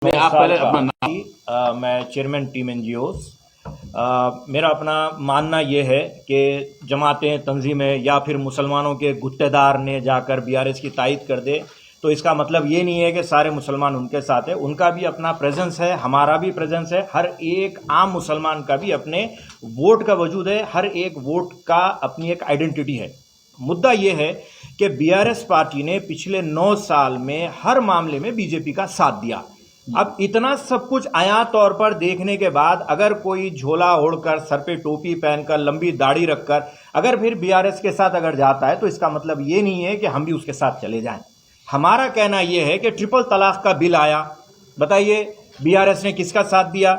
आप पहले अपना नाम। मैं चेयरमैन टीम एनजीओस। मेरा अपना मानना ये है कि जमातें तंजीमें या फिर मुसलमानों के गुत्तेदार ने जाकर बीआरएस की तायद कर दे तो इसका मतलब ये नहीं है कि सारे मुसलमान उनके साथ है। उनका भी अपना प्रेजेंस है, हमारा भी प्रेजेंस है। हर एक आम मुसलमान का भी अपने वोट का वजूद है, हर एक वोट का अपनी एक आइडेंटिटी है। मुद्दा ये है कि बीआरएस पार्टी ने पिछले 9 साल में हर मामले में बीजेपी का साथ दिया। अब इतना सब कुछ आया तौर पर देखने के बाद अगर कोई झोला ओढ़कर, सर पे टोपी पहनकर, लंबी दाढ़ी रखकर अगर फिर बीआरएस के साथ अगर जाता है तो इसका मतलब ये नहीं है कि हम भी उसके साथ चले जाएं। हमारा कहना यह है कि ट्रिपल तलाक का बिल आया, बताइए बीआरएस ने किसका साथ दिया?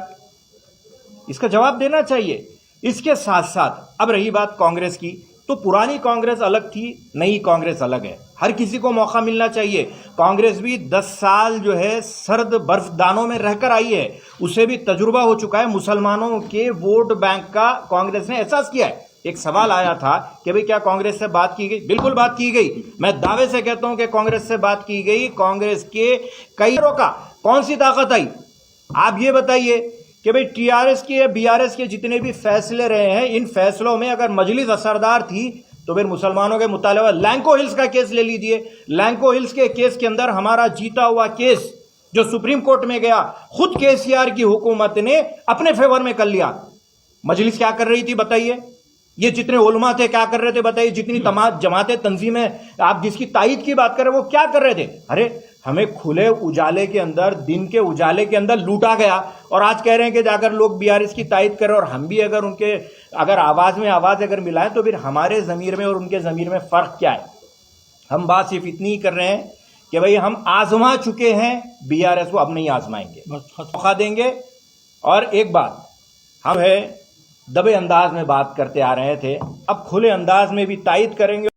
इसका जवाब देना चाहिए। इसके साथ साथ अब रही बात कांग्रेस की, तो पुरानी कांग्रेस अलग थी, नई कांग्रेस अलग है। हर किसी को मौका मिलना चाहिए। कांग्रेस भी 10 साल जो है सर्द बर्फदानों में रहकर आई है, उसे भी तजुर्बा हो चुका है। मुसलमानों के वोट बैंक का कांग्रेस ने एहसास किया है। एक सवाल आया था कि भाई क्या कांग्रेस से बात की गई? बिल्कुल बात की गई। मैं दावे से कहता हूं कि कांग्रेस से बात की गई। कांग्रेस के कई रोका, कौन सी ताकत आई? आप ये बताइए कि भाई टीआरएस के या बीआरएस के जितने भी फैसले रहे हैं, इन फैसलों में अगर मजलिस असरदार थी तो फिर मुसलमानों के मुतालिबा लैंको हिल्स का केस ले लीजिए। लैंको हिल्स के केस के अंदर हमारा जीता हुआ केस जो सुप्रीम कोर्ट में गया, खुद केसीआर की हुकूमत ने अपने फेवर में कर लिया। मजलिस क्या कर रही थी बताइए? ये जितने उलमा थे क्या कर रहे थे बताइए? जितनी जमातें तंजीमें आप जिसकी तायद की बात कर रहे हैं वो क्या कर रहे थे? अरे हमें खुले उजाले के अंदर, दिन के उजाले के अंदर लूटा गया और आज कह रहे हैं कि जाकर लोग बीआरएस की तायद करें और हम भी अगर उनके अगर आवाज में आवाज अगर मिलाएं तो फिर हमारे ज़मीर में और उनके ज़मीर में फ़र्क क्या है? हम बात सिर्फ इतनी ही कर रहे हैं कि भाई हम आजमा चुके हैं, बीआरएस को अब नहीं आजमाएंगे, मौका देंगे। और एक बात, हम है दबे अंदाज में बात करते आ रहे थे, अब खुले अंदाज में भी तायद करेंगे